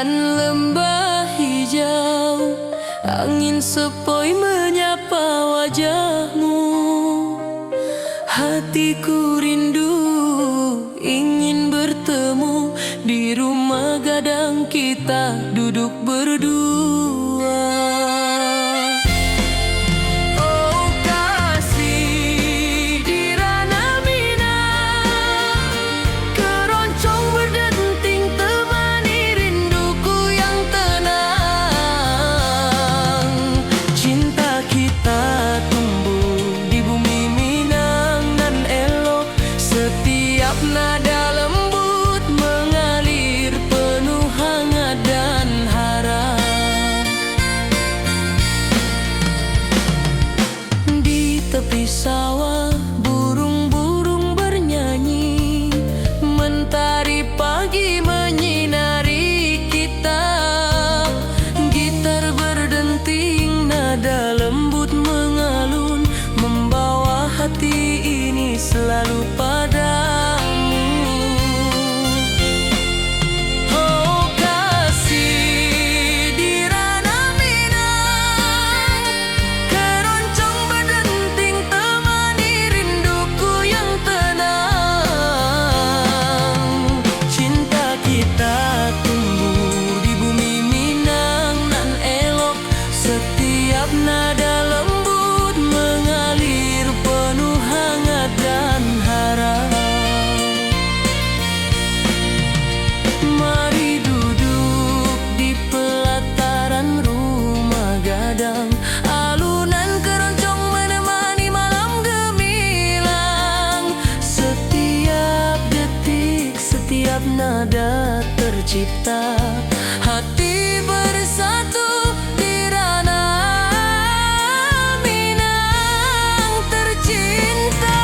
Bagaikan lembah hijau, angin sepoi menyapa wajahmu. Hatiku rindu ingin bertemu di rumah gadang kita duduk berdua. Oh kasih di ranah Minang, keroncong berdenting temani rinduku yang tenang. Cinta kita tumbuh di bumi Minang nan elok, setiap nada lembut mengalir penuh hangat dan harap. Di tepi sawah burung-burung bernyanyi, mentari pagi menyinari kita. Gitar berdenting, nada lembut mengalun, membawa hati ini selalu padamu. Oh kasih di ranah Minang, keroncong berdenting temani rinduku yang tenang. Cinta kita tumbuh di bumi Minang nan elok, setiap nada lembut mengalir penuh hangat dan harap. Mari duduk di pelataran rumah gadang, alunan keroncong menemani malam gemilang. Setiap detik, setiap nada tercipta, hati bersatu di ranah Minang tercinta.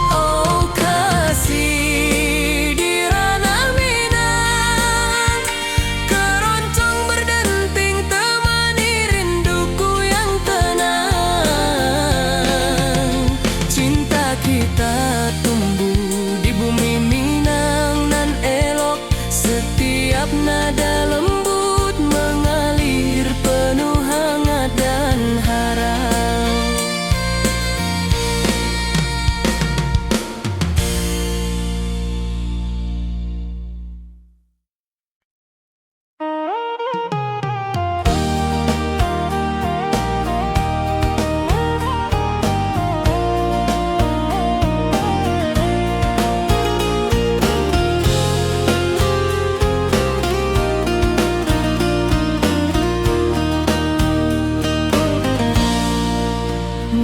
Oh kasih di ranah Minang, keroncong berdenting temani rinduku yang tenang. Cinta kita tumbuh di bumi Minang nan elok, setiap nada lembut mengalir penuh hangat dan harap.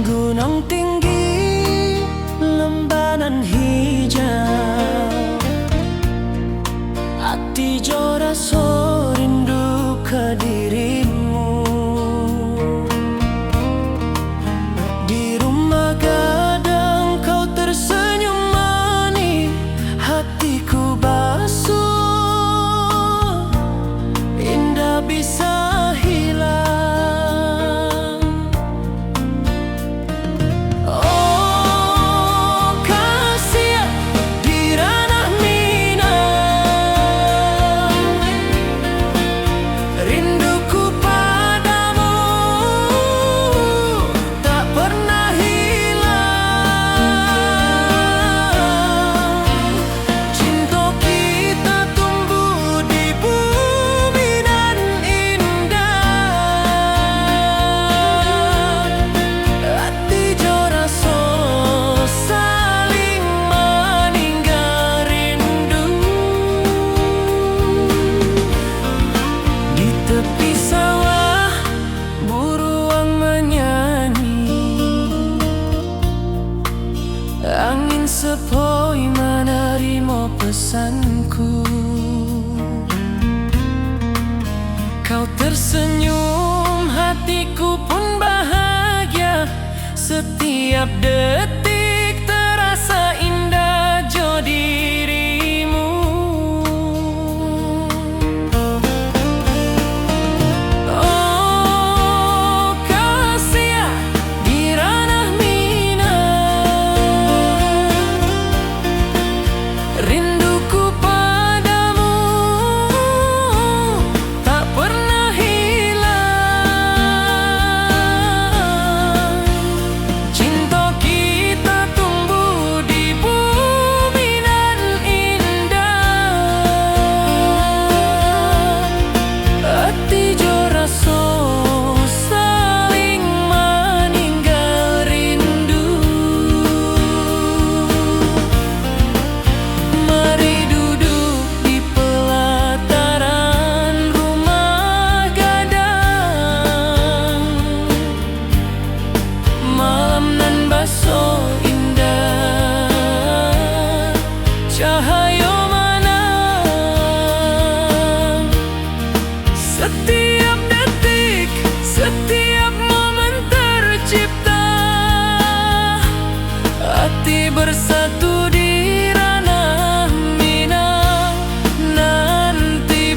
Gunung tinggi, lembanan hijau, hati joraso rindu ke dirimu. Di rumah gadang kau tersenyum manis, hatiku basuh, indah bisa hilang. Oh kasih di ranah Minang, rinduku padamu tak pernah hilang. Cinta kita tumbuh di bumi nan indah, hati joraso saling meninggal rindu. Di tepi sawah buruang menyanyi, angin sepoi menerima pesanku. Kau tersenyum, hatiku pun bahagia. Setiap detik terasa indah jo dirimu. Oh kasih di ranah minang, rinduku padamu tak pernah hilang. Cinta kita tumbuh di bumi nan indah. Hati jo rasa saling meninggal rindu. Mari duduk di pelataran rumah gadang, malam nan baso indah, cahaya manang. Setiap detik, setiap momen tercipta, hati bersatu di ranah minang. Nanti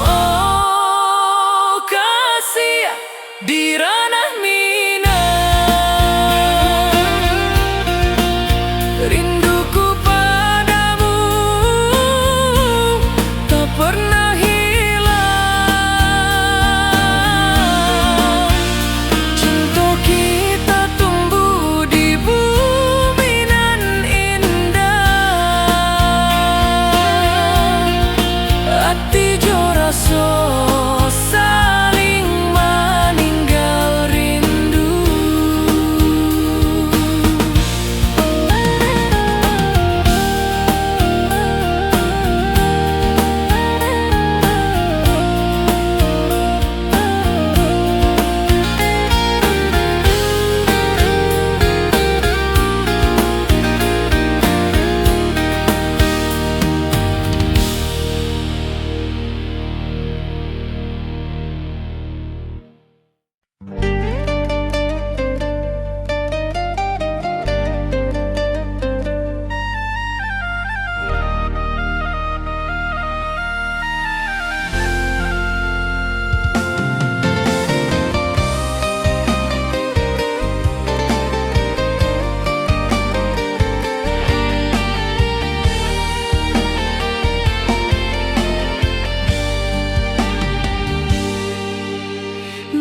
oh kasih di ranah minang, rinduku padamu tak pernah hilang. Cinta kita tumbuh di bumi nan indah. Hati jo rasa saling meninggal rindu.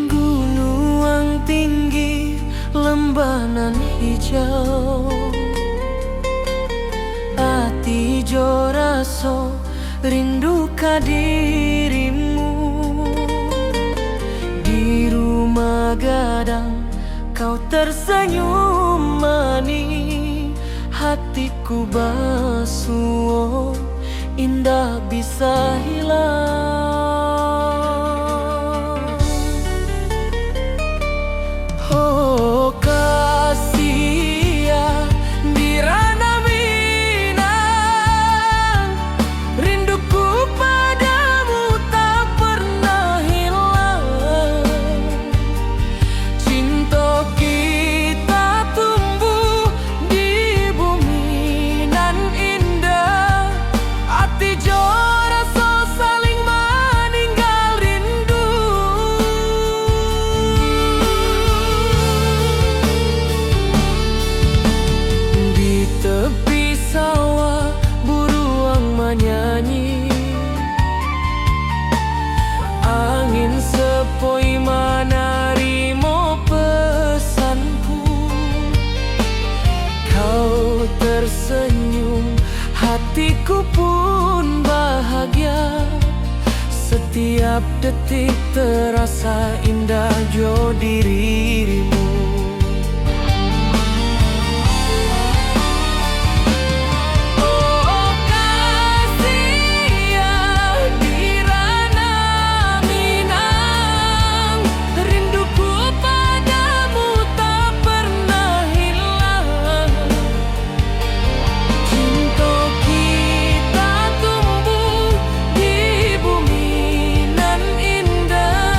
Gunung tinggi, lembanan hijau, hati jo rasa rindu ka dirimu. Di rumah gadang kau tersenyum manis, hatiku basuh indah bisa hilang. Oh kasih di ranah minang, rinduku padamu tak pernah hilang. Cinta kita tumbuh di bumi nan indah. Hati jo rasa saling meninggal rindu. Di tepi sawah buruang menyanyi, angin sepoi menerima pesanku. Kau tersenyum, hatiku pun bahagia. Setiap detik terasa indah jo dirimu. Oh kasih di ranah minang, rinduku padamu tak pernah hilang. Cinta kita tumbuh di bumi nan indah.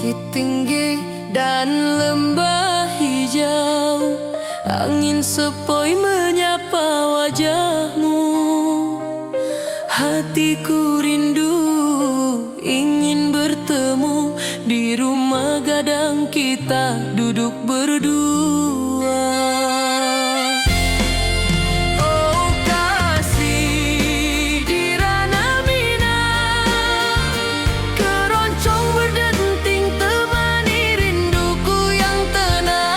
bukit tinggi dan lembah hijau, angin sepoi menyapa wajahmu. Hatiku rindu ingin bertemu di rumah gadang kita duduk berdua. Oh kasih di ranah Minang, keroncong berdenting temani rinduku yang tenang.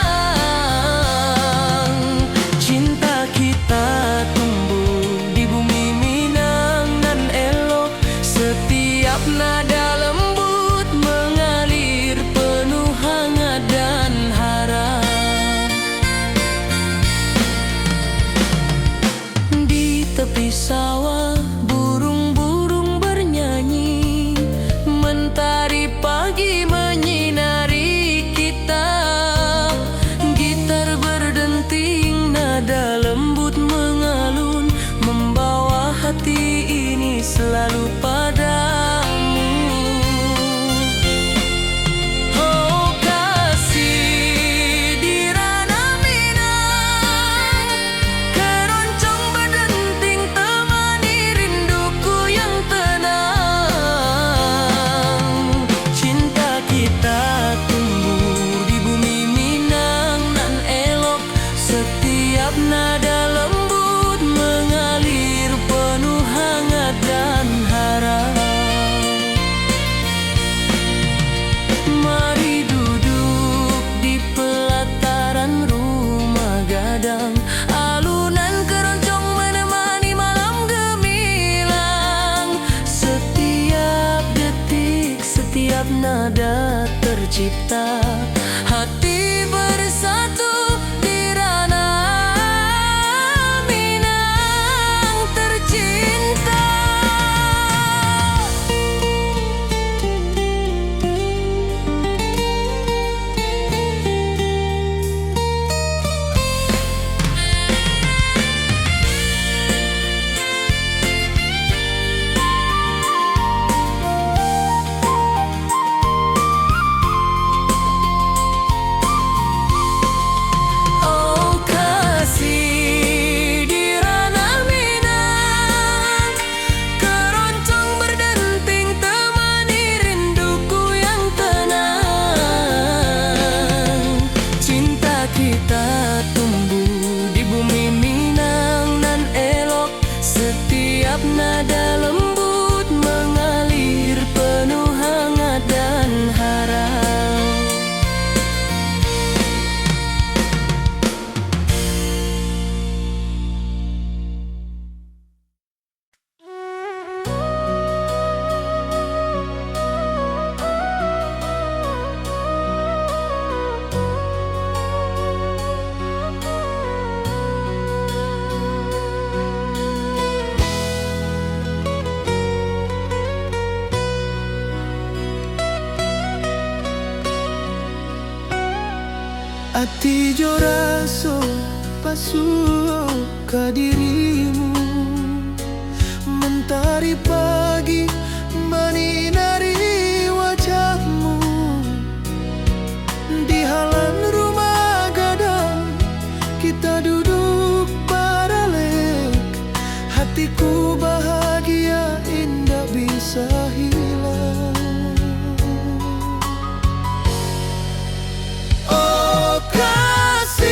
Cinta kita tumbuh di bumi Minang nan elok, setiap nada lembut mengalir penuh hangat dan harap. Di tepi sawah burung-burung bernyanyi, mentari pagi menyinari kita. Gitar berdenting, nada lembut mengalun, membawa hati ini selalu padamu. Oh kasih di ranah Minang, keroncong berdenting temani rinduku yang tenang. Cinta kita tumbuh di bumi Minang nan elok, setiap nada lembut mengalir penuh hangat dan harap. Mari duduk di pelataran rumah gadang, alunan keroncong menemani malam gemilang. Setiap detik, setiap nada tercipta, hati bersatu di ranah Minang tercinta. Oh kasih di ranah Minang, keroncong berdenting temani rinduku yang tenang. Cinta kita tumbuh di bumi Minang nan elok, setiap nada lembut mengalir penuh hangat dan harap. Ati jo raso pasuo ka dirimu, mentari pagi menyinari wajahmu. Di halaman rumah gadang kita duduk paralel, hatiku bahagia indah bisa hilang. Oh kasih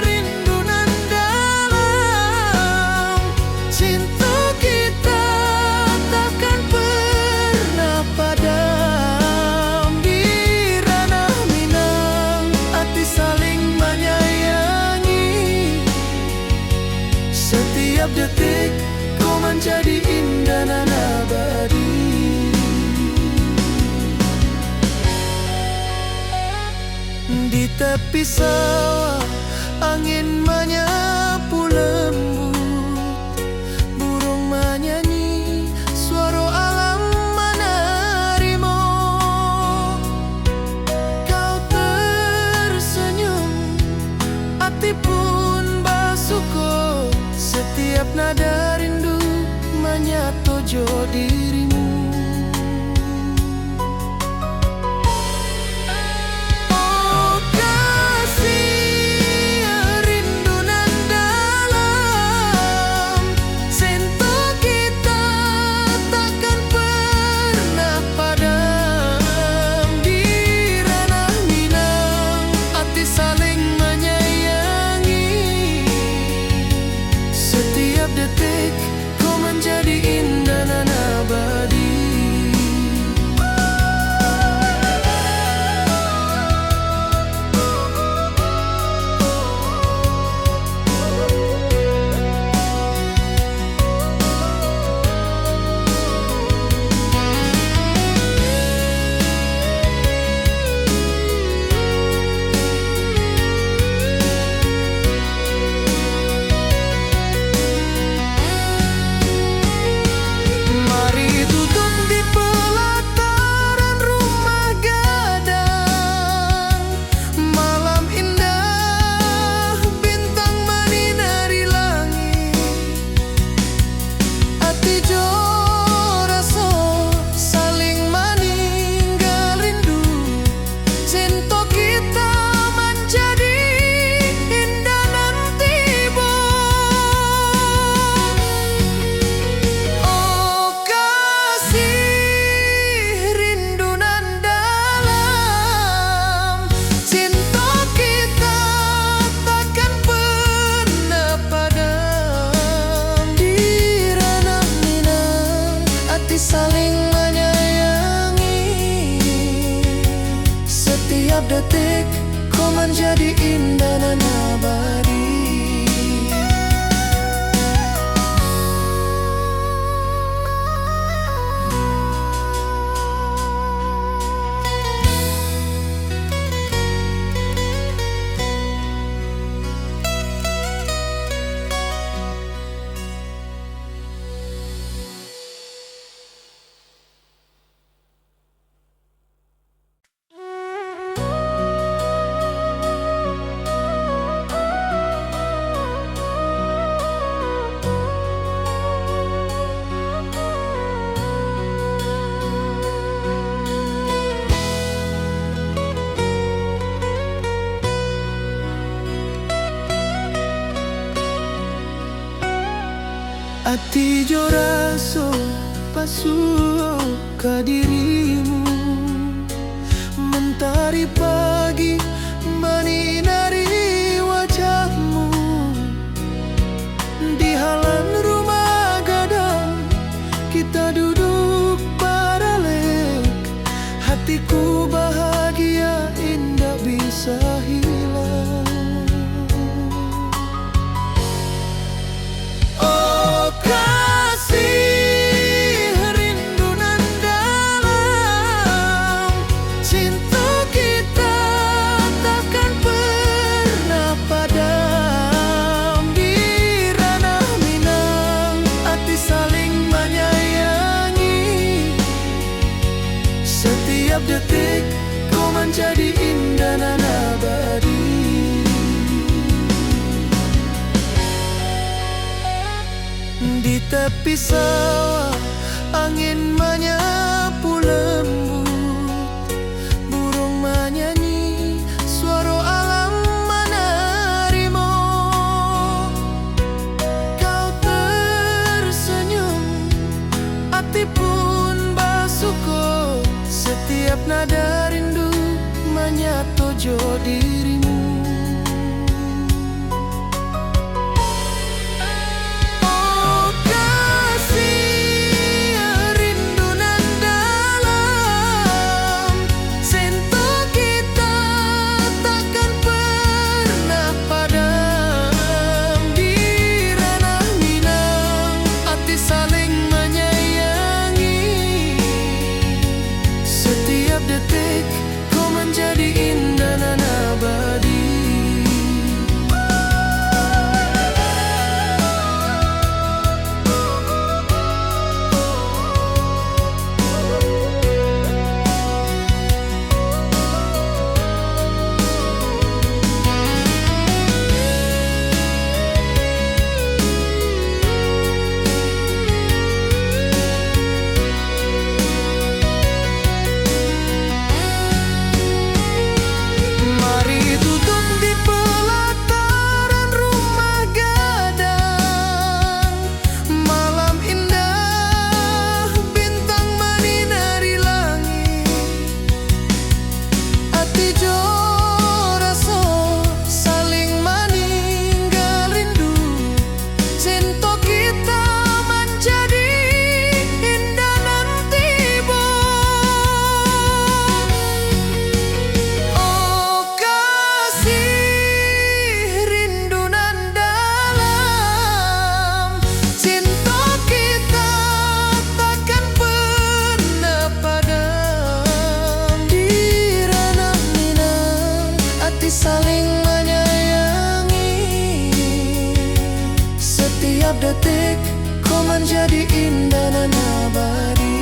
rindu nan dalam, cinta kita takkan pernah padam. Di ranah Minang hati saling menyayangi, setiap detik kau menjadi indah dan abadi. Di tepi sawah angin menyapu lembut, burung menyanyi, suara alam menarimo. Kau tersenyum, hati pun bersyukur, setiap nada rindu menyatu jo dirimu. detik kau menjadi indah dan abadi. Ati jo raso pasuh ke dirimu, mentari pagi menyinari wajahmu. Di halaman rumah gadang kita duduk baralek, hatiku bahagia indah bisa hilang. Setiap detik kau menjadi indah dan abadi. Di tepi sawah angin menyapu lembut, burung menyanyi, suara alam menarimu. Kau tersenyum, hati pun bersyukur. Setiap nada rindu menyatu jo dirimu. Oh kasih rindu nan dalam, cinta kita takkan pernah padam. Di ranah Minang hati saling menyayangi. Setiap detik kau menjadi indah dan abadi. Saling menyayangi. Setiap detik kau menjadi indah dan abadi.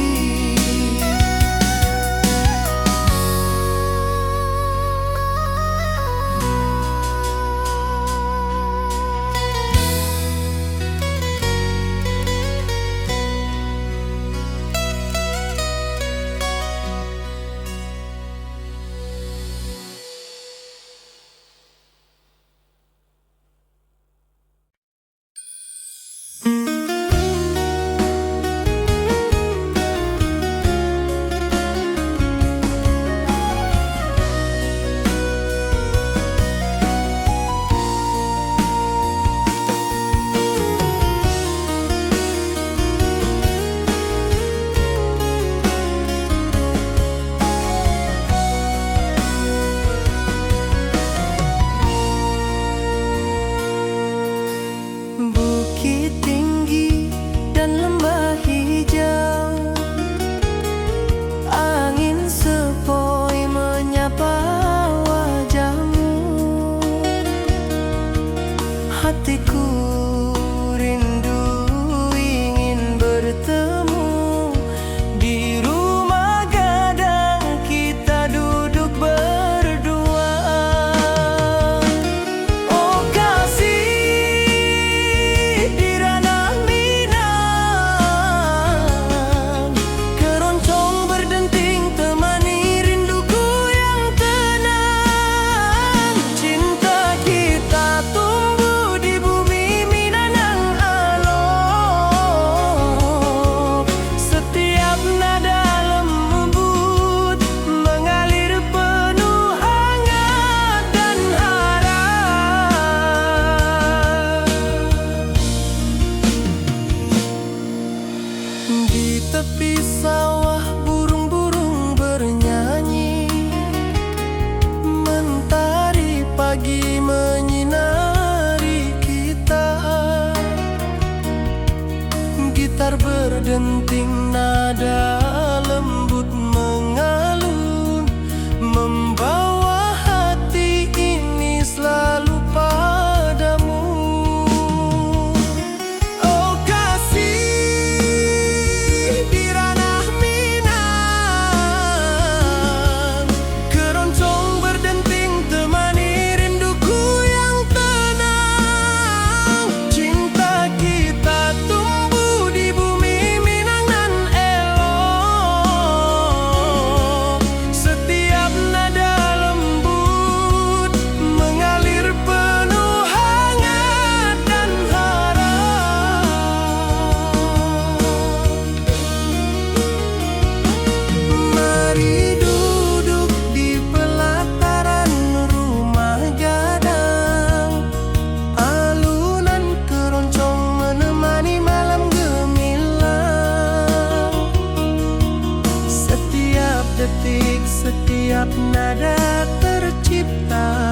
detik, setiap nada tercipta.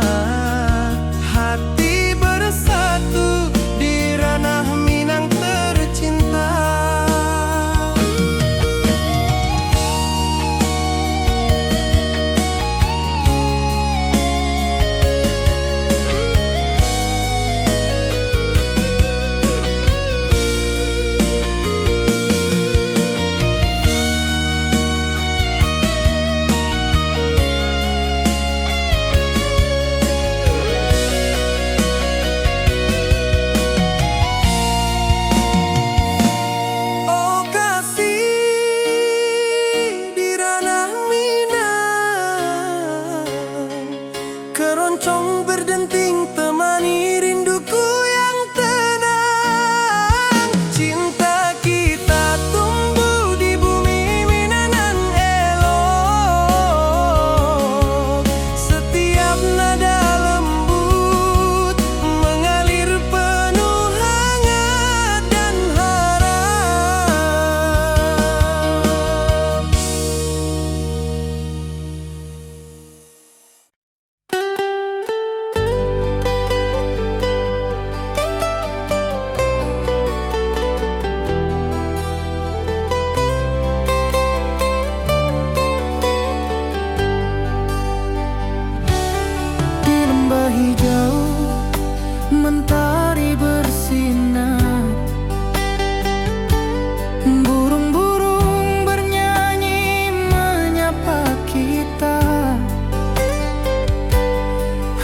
Hati bersatu di ranah Minang tercinta. Keroncong berdenting temani rinduku yang tenang. Cinta kita tumbuh di bumi Minang elok. Setiap nada lembut mengalir penuh hangat dan harap. Hijau mentari bersinar, burung-burung bernyanyi menyapa kita.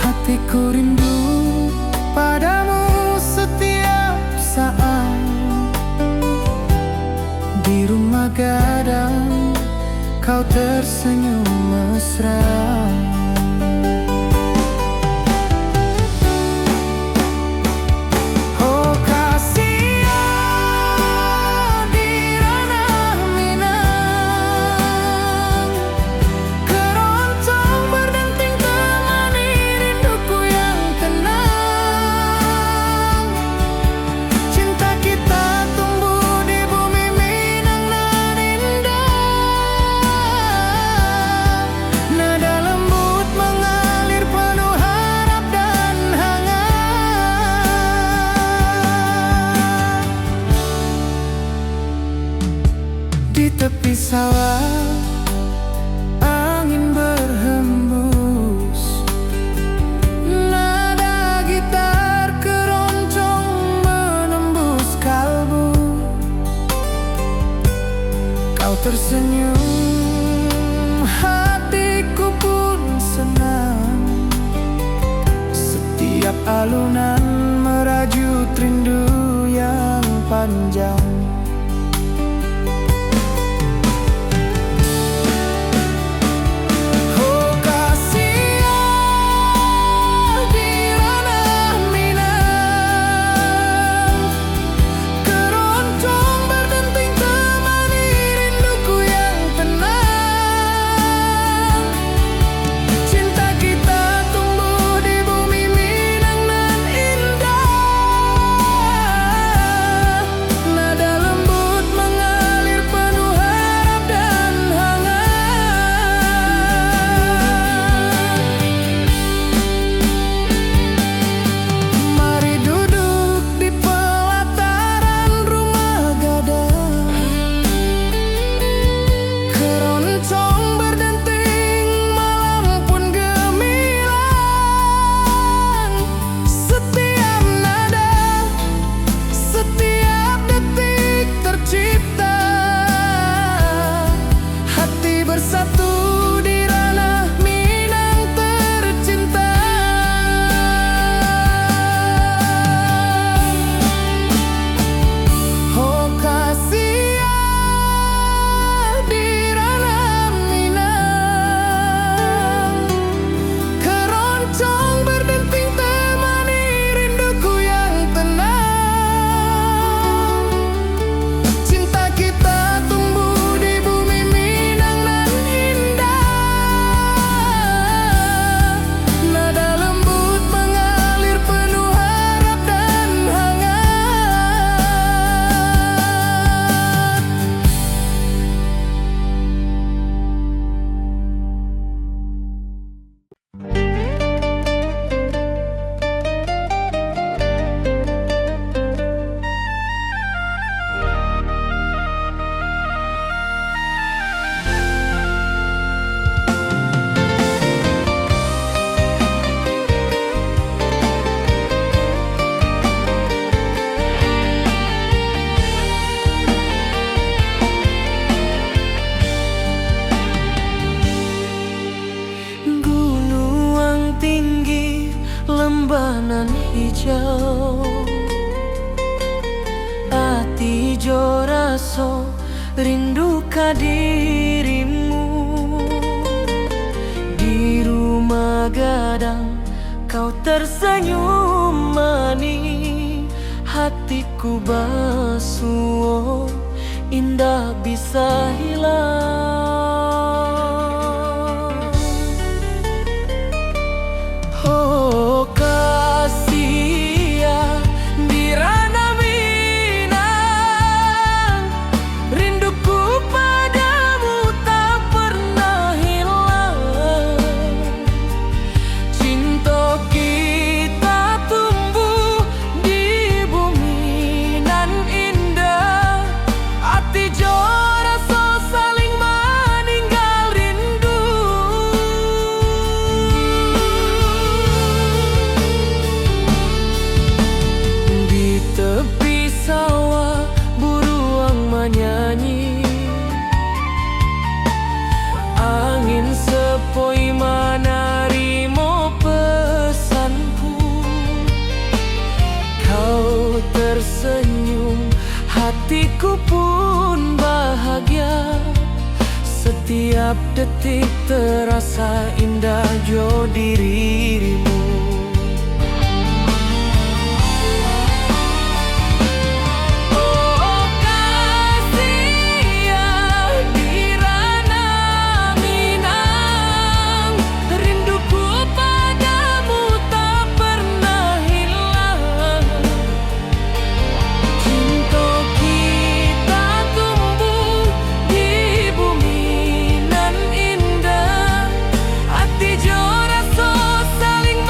Hatiku rindu padamu setiap saat. Di rumah gadang kau tersenyum mesra. Di tepi sawah angin berhembus, nada gitar keroncong menembus kalbu. Kau tersenyum, hatiku pun senang. Setiap alunan merajut rindu yang panjang. Nada jauh. Ati jo raso rindu ka dirimu. Di rumah gadang kau tersenyum manis, hatiku basuh indah bisa hilang. Oh kasih ya di ranah Minang, rinduku padamu tak pernah hilang. Cinta kita tumbuh di bumi nan indah, hati jo rasa saling meninggal rindu. Di tepi sawah buruang menyanyi, angin sepoi menarimo pesanku. Kau tersenyum, hatiku pun bahagia. Setiap detik terasa indah jo dirimu. Oh kasih ya di ranah Minang, rinduku padamu tak pernah hilang. Cinta kita tumbuh di bumi nan indah, hati jo rasa saling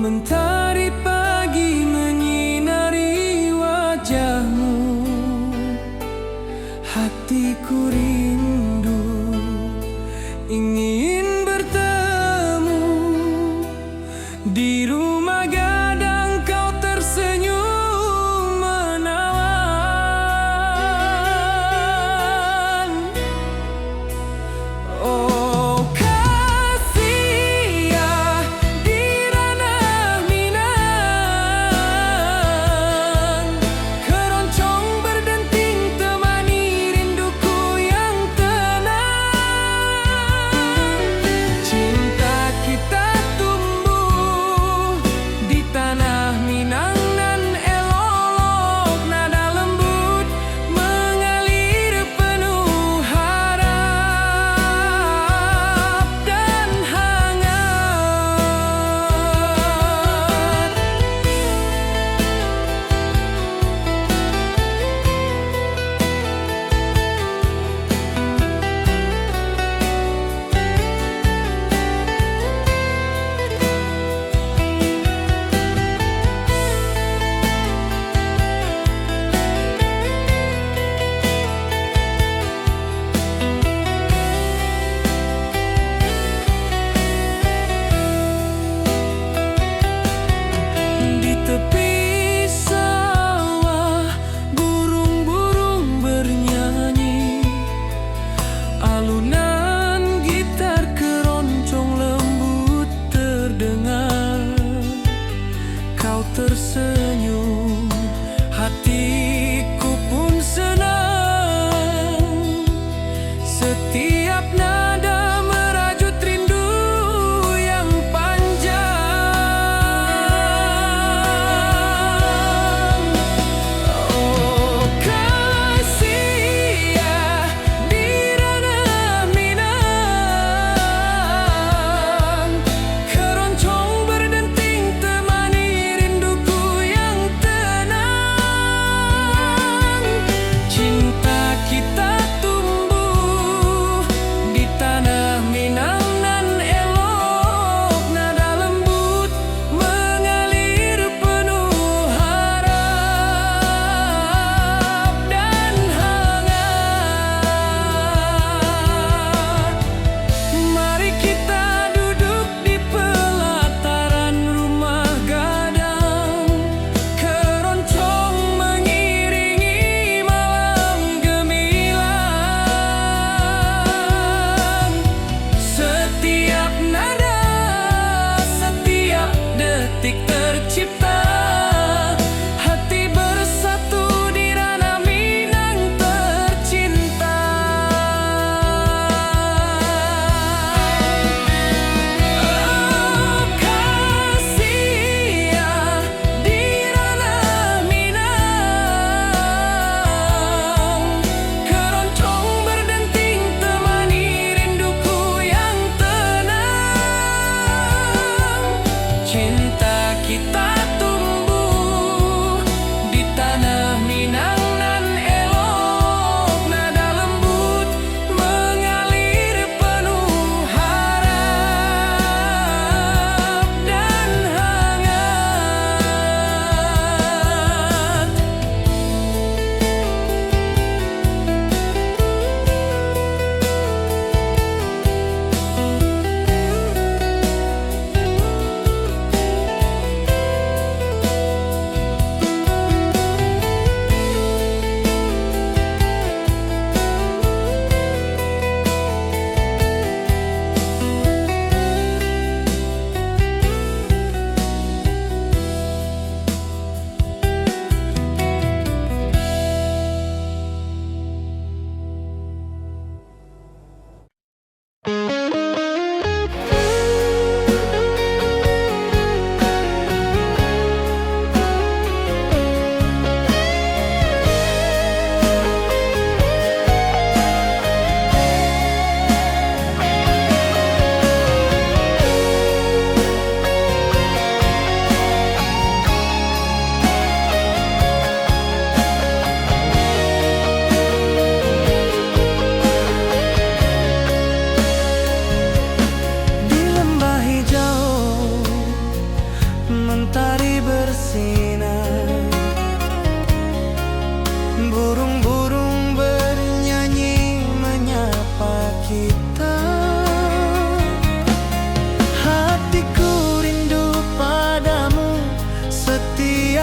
Mentari pagi menyinari wajahmu, hatiku rindu ingin bertemu. Di rumah gadang kau tersenyum menawan. Oh kasih ya, di ranah minang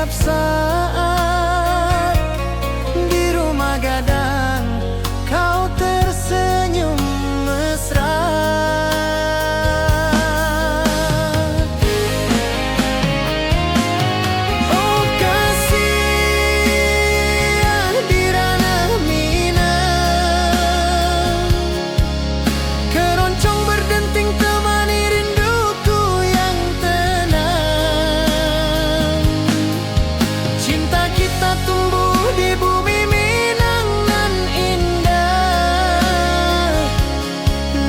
setiap saat. Di rumah gadang kau tersenyum mesra. Oh kasih di ranah Minang, keroncong berdenting temani rinduku yang tenang. Cinta kita tumbuh di bumi Minang nan indah.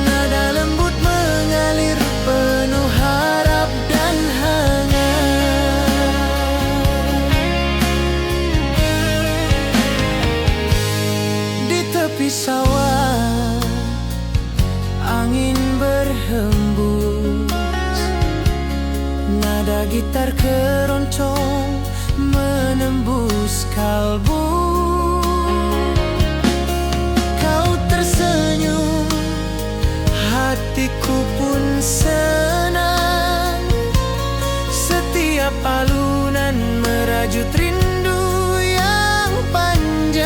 Nada lembut mengalir penuh harap dan hangat. Di tepi sawah angin berhembus, nada gitar keroncong menembus kalbu. Kau tersenyum, hatiku pun senang. Setiap alunan merajut rindu yang panjang.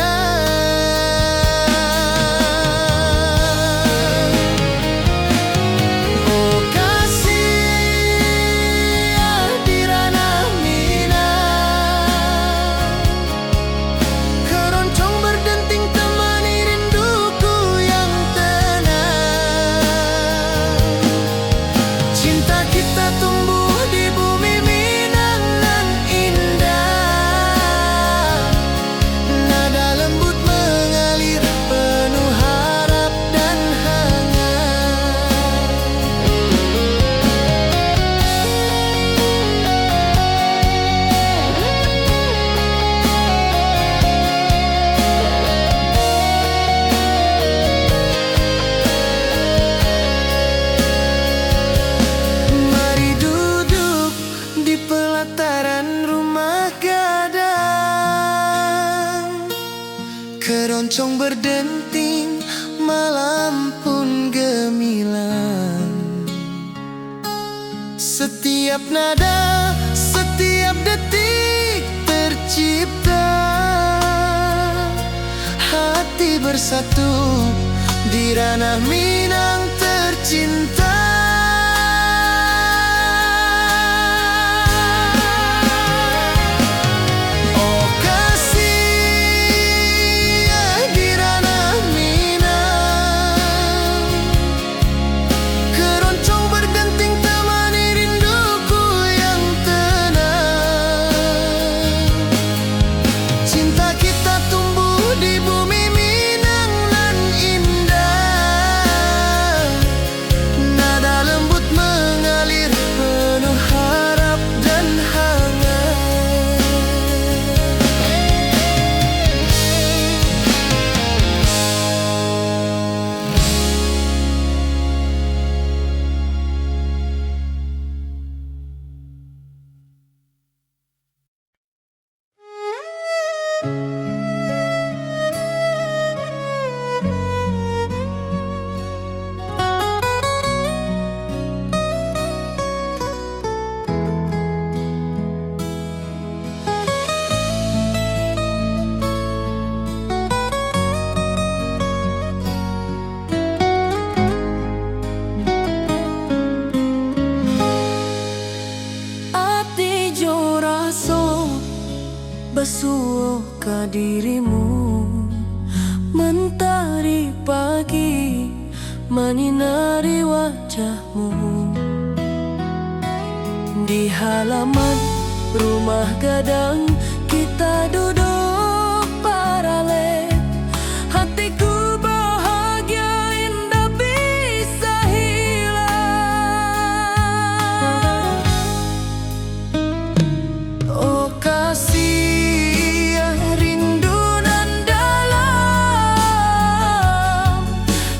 Oh kasih di ranah Minang, keroncong berdenting temani rinduku yang tenang. Cinta kita tumbuh di bumi Minang nan indah. Nada lembut mengalir penuh harap dan hangat. Mari duduk di pelataran rumah gadang, keroncong berdenting, malam pun gemilang. Setiap nada, setiap detik tercipta. Hati bersatu di ranah Minang tercinta. Oh kasih di ranah Minang, keroncong berdenting temani rinduku yang tenang. Cinta kita tumbuh di bumi Minang nan indah. Nada lembut mengalir penuh harap dan hangat. Ati jo raso besuo ka dirimu, mentari pagi menyinari wajahmu. Di halaman rumah gadang kita duduk paralel. Hatiku bahagia indah bisa hilang. Oh kasih rindu nan dalam,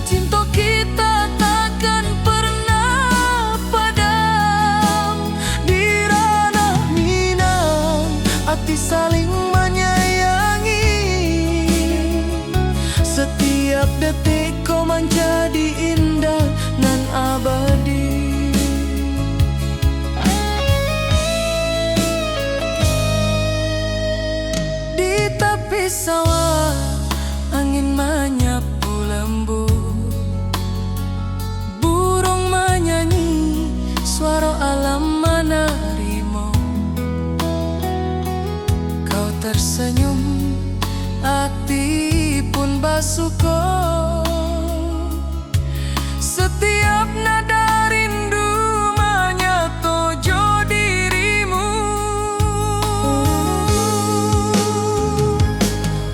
cinta kita takkan pernah padam. Di ranah Minang hati saling menyayangi. Setiap detik kau menjadi indah nan abadi. senyum, hati pun basuko. Setiap nada rindu menyetojo dirimu.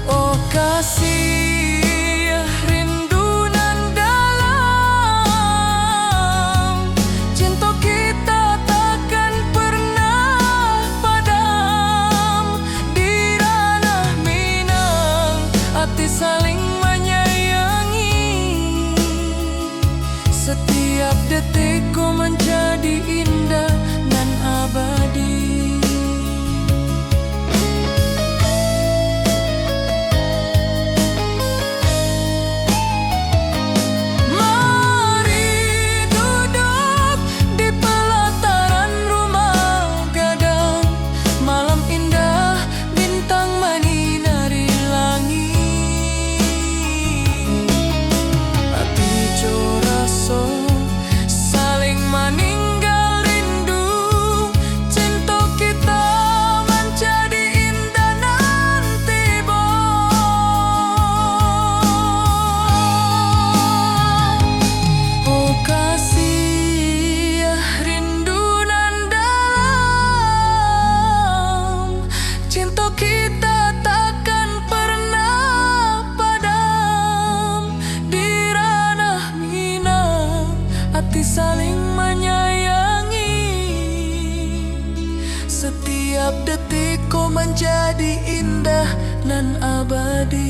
Oh kasih, rindu nan dalam, cinta kita takkan pernah padam. Di ranah Minang, hati saling menyayangi. Setiap detikku menjadi indah dan abadi. Mari duduk di pelataran rumah gadang. Malam indah, bintang menyinari langit. Hati coraso saling meninggal rindu. Cinta kita menjadi indah nanti oh kasih, rindu nan dalam, cinta kita takkan pernah padam. Di ranah Minang, hati saling menyayangi. Setiap detikku menjadi indah dan abadi.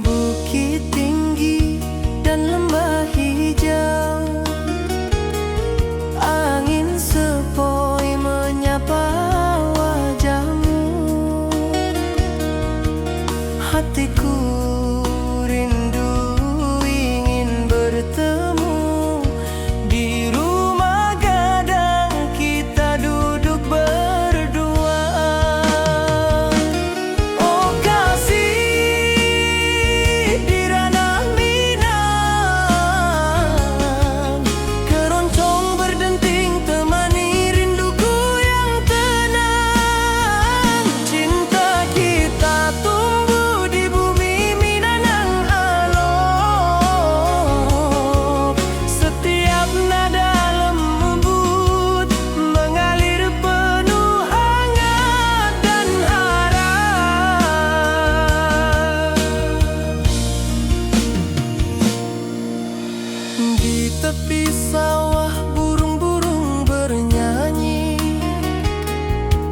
Bukit tinggi dan lembah hijau, angin sepoi menyapa wajahmu. Hatiku rindu ingin bertemu di rumah gadang, kita duduk berdua. Oh kasih, di ranah Minang, keroncong berdenting temani rinduku yang tenang. Cinta kita tumbuh di bumi Minang alok. Setiap nada lembut mengalir penuh hangat dan harap. Di tepi sawah burung-burung bernyanyi,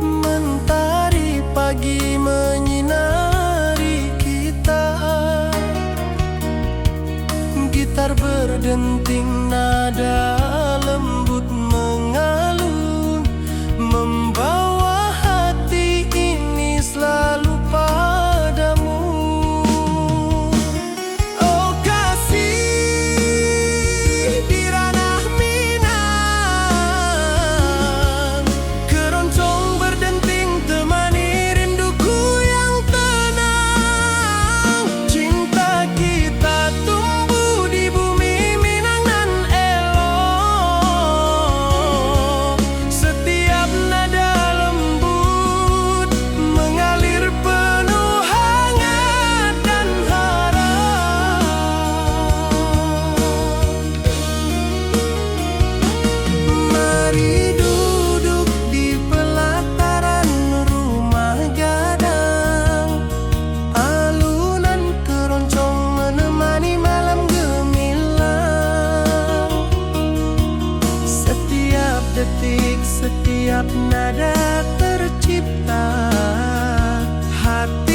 mentari pagi menyinari kita. Gitar berdenting, nada lembut mengalun, membawa hati ini selalu padamu. Oh kasih, di ranah Minang, keroncong berdenting temani rinduku yang tenang. Cinta kita tumbuh di bumi Minang nan elok. Setiap nada lembut mengalir penuh hangat dan harap. Mari duduk di pelataran rumah gadang, alunan keroncong menemani malam gemilang. Setiap detik, setiap nada tercipta, hati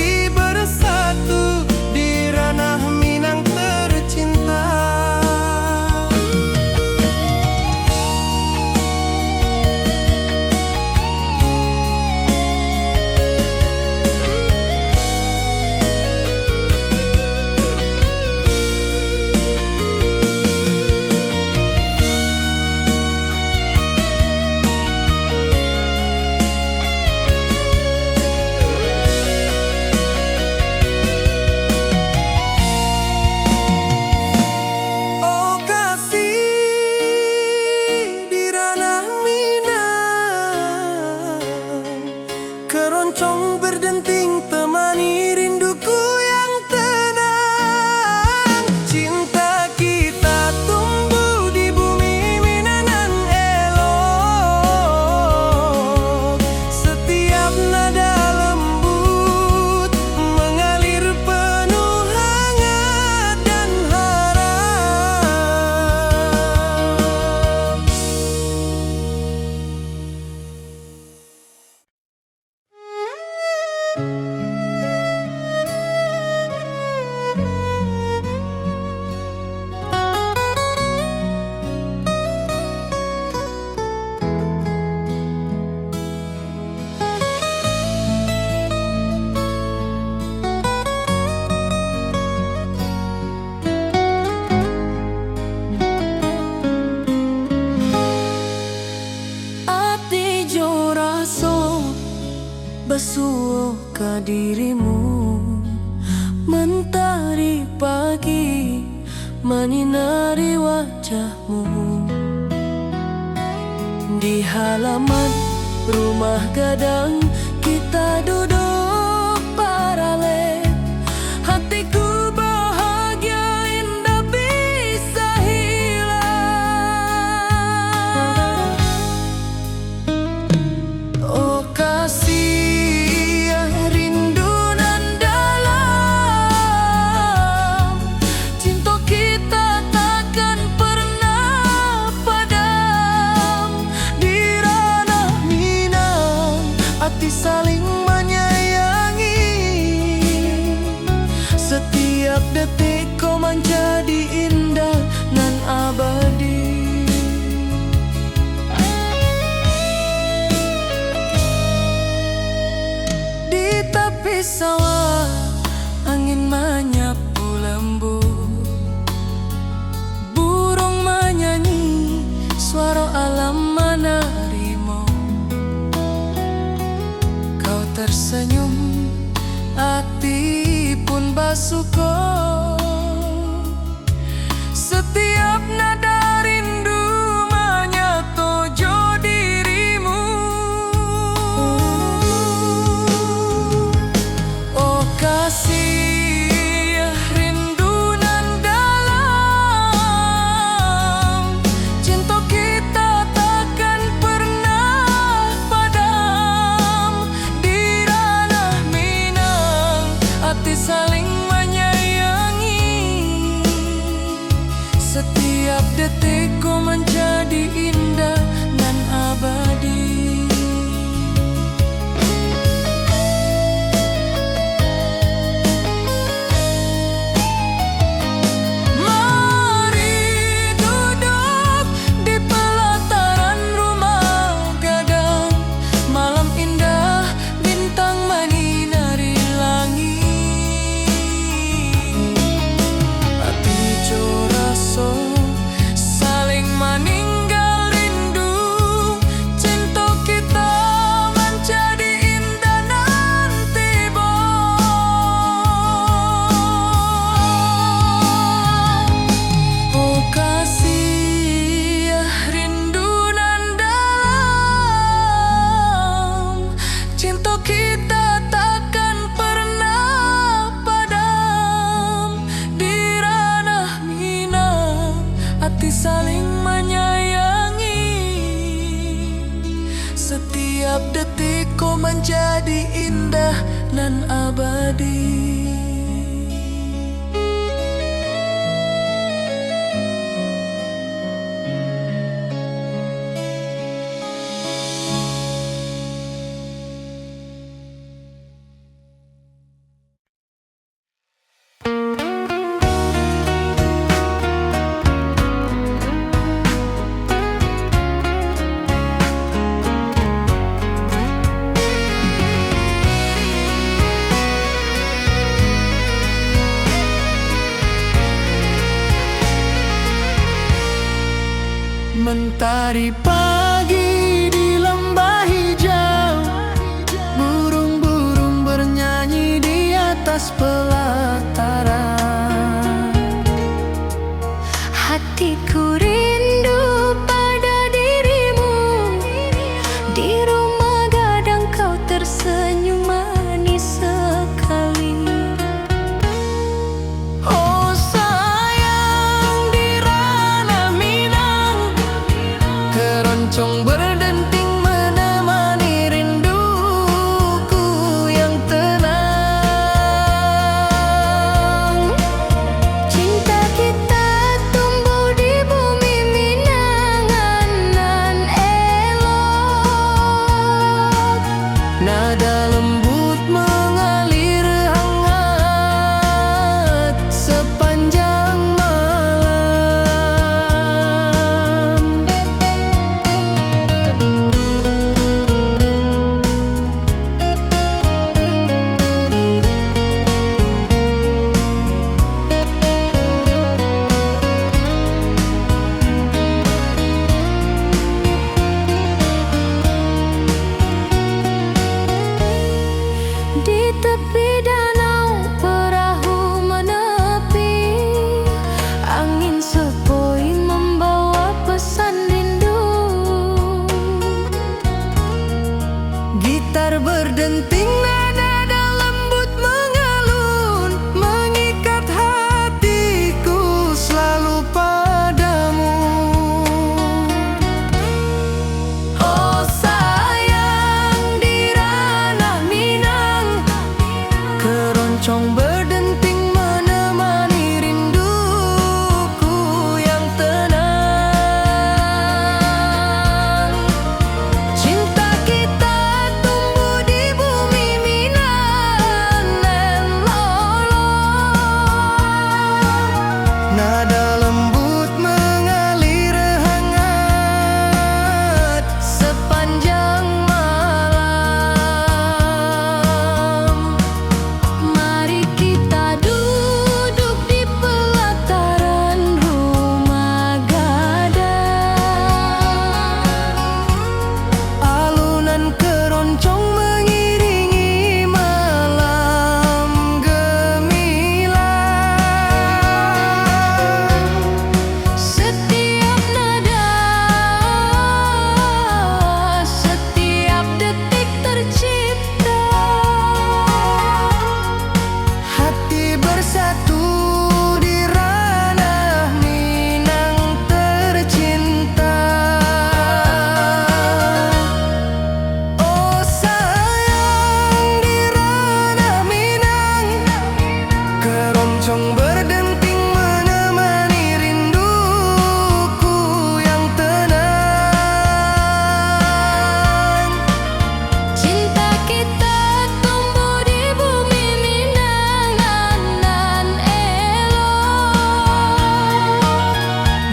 berdenting temani rinduku yang tenang. Cinta kita tumbuh di bumi Minang elok. Setiap nada lembut mengalir penuh hangat dan harap. Ati jo raso basuh ke dirimu, mentari pagi menyinari wajahmu. Di halaman rumah gadang kita duduk paralel. Hatiku bahagia indah bisa hilang. Oh kasih rindu nan dalam, cinta kita takkan pernah padam. Di ranah Minang hati saling menyayangi. Setiap detik kau menjadi indah nan abadi. Di tepi sawah angin menyapu lembut, burung menyanyi, suara alam menerimu. Kau tersenyum, hati pun basuh. Setiap nada rindu menyatu jo dirimu. Oh kasih rindu nan dalam, cinta kita takkan pernah padam. Di ranah Minang hati saling menyayangi. Setiap detik kau menjadi indah dan abadi. Mari duduk di pelataran rumah gadang. Malam indah bintang menyinari langit. Hati jo raso saling meninggal rindu. Cinta kita menjadi indah nanti oh kasih rindu nan dalam, cinta kita takkan pernah padam. Di ranah Minang hati saling menyayangi. Setiap detik kau menjadi indah nan abadi. Mentari pagi di lembah hijau, burung-burung bernyanyi di atas pelataran. Hatiku rindu pada dirimu, di rumah gadang kau tersenyum manis. Nada lembut mengalir hangat sepanjang malam. Di tepi danau perahu menepi, angin sepoi membawa pesan rindu. Gitar berdenting, nada lembut mengalun, mengikat hatiku selalu padamu. Oh sayang, di ranah Minang, keroncong berdenting menemani rinduku yang tenang. Cinta kita tumbuh di bumi Minang dan lolong. Nada lembut mengalir hangat sepanjang malam. Mari kita duduk di pelataran rumah gadang. Alunan keroncong mengiringi malam gemilang. Setiap nada, setiap detik tercipta. Hati bersatu di ranah Minang tercinta. Oh sayang, di ranah Minang, keroncong berdenting menemani rinduku yang tenang. Cinta kita tumbuh di bumi Minang nan elok.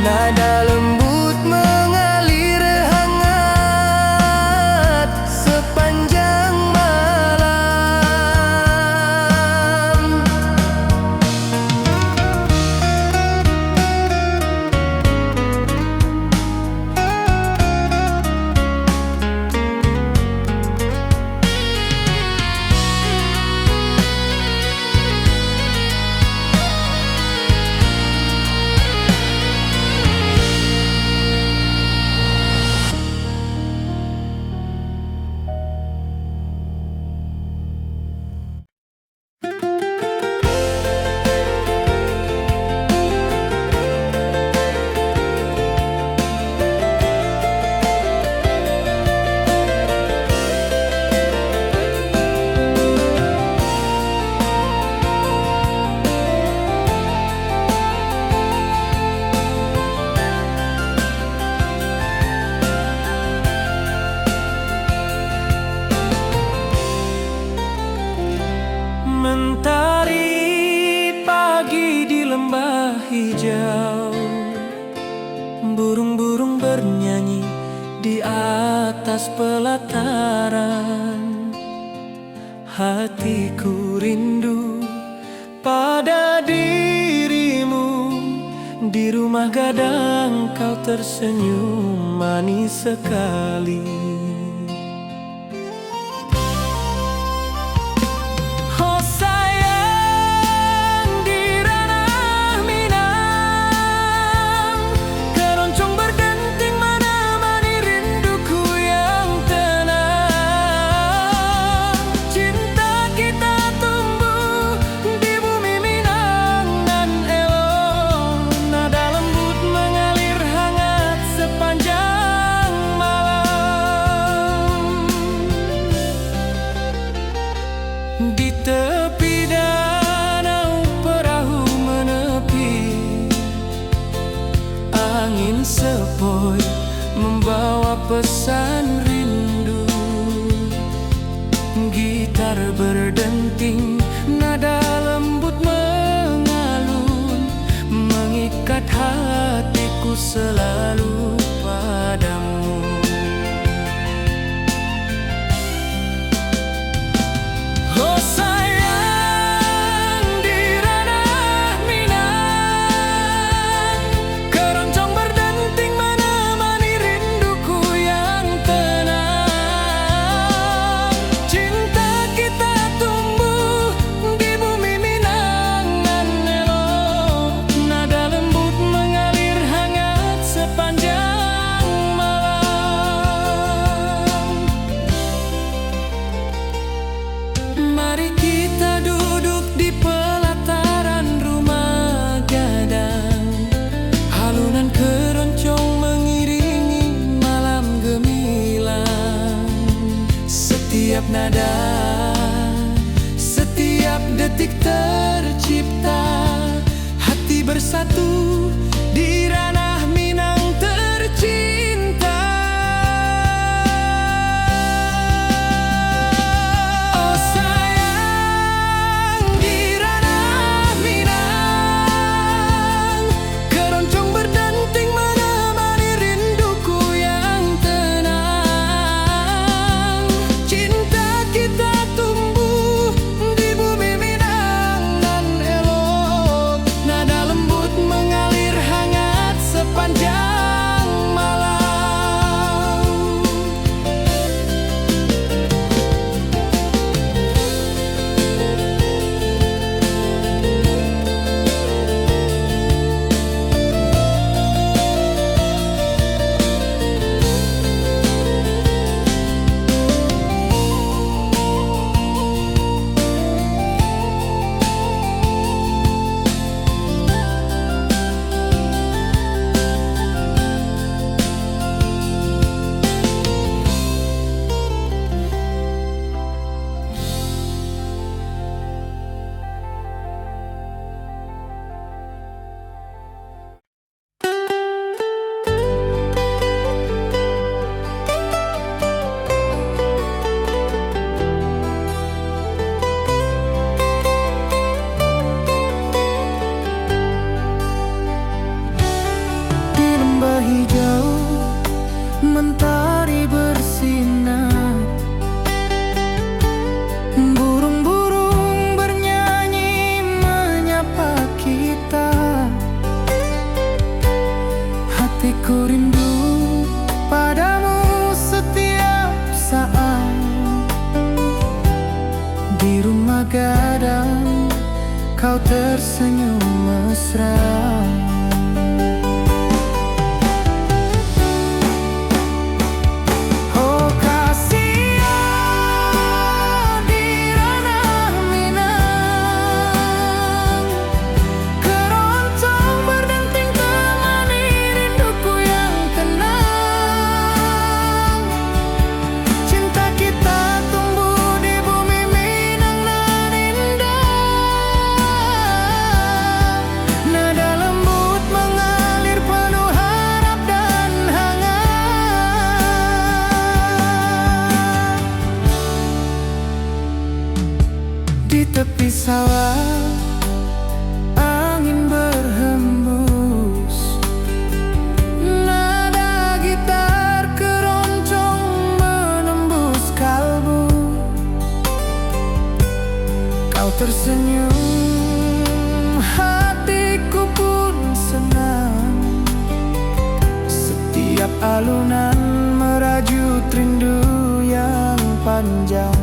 Nada lembut mengalir hangat sepanjang malam. Mentari pagi di lembah hijau, burung-burung bernyanyi di atas pelataran. Hatiku rindu pada dirimu, di rumah gadang kau tersenyum manis sekali. Oh sayang, di ranah Minang, keroncong berdenting menemani rinduku yang tenang. Cinta kita tumbuh di bumi Minang nan elok. Nada lembut mengalir hangat sepanjang malam. selalu padamu. Oh sayang, di ranah Minang, keroncong berdenting menemani rinduku yang tenang. Cinta kita tumbuh di bumi Minang nan elok, nada lembut mengalir hangat sepanjang malam. Mari kita duduk di pelataran rumah gadang, alunan keroncong mengiringi malam gemilang. Setiap nada, setiap detik tercipta, hati bersatu di ranah Minang tercinta. Oh sayang, di ranah Minang, keroncong berdenting menemani rinduku yang tenang. Cinta kita tumbuh di bumi Minang nan elok, nada lembut mengalir hangat sepanjang malam. Di lembah hijau mentari bersinar, burung-burung bernyanyi menyapa kita. Hatiku rindu padamu setiap saat. Di rumah gadang kau tersenyum mesra. Oh kasihan, di ranah Minang, keroncong berdenting temani rinduku yang tenang. Cinta kita tumbuh di bumi Minang nan indah, nada lembut mengalir penuh harap dan hangat. Di tepi sawah angin berhembus, nada gitar keroncong menembus kalbu. Kau tersenyum, hatiku pun senang. Setiap alunan merajut rindu yang panjang.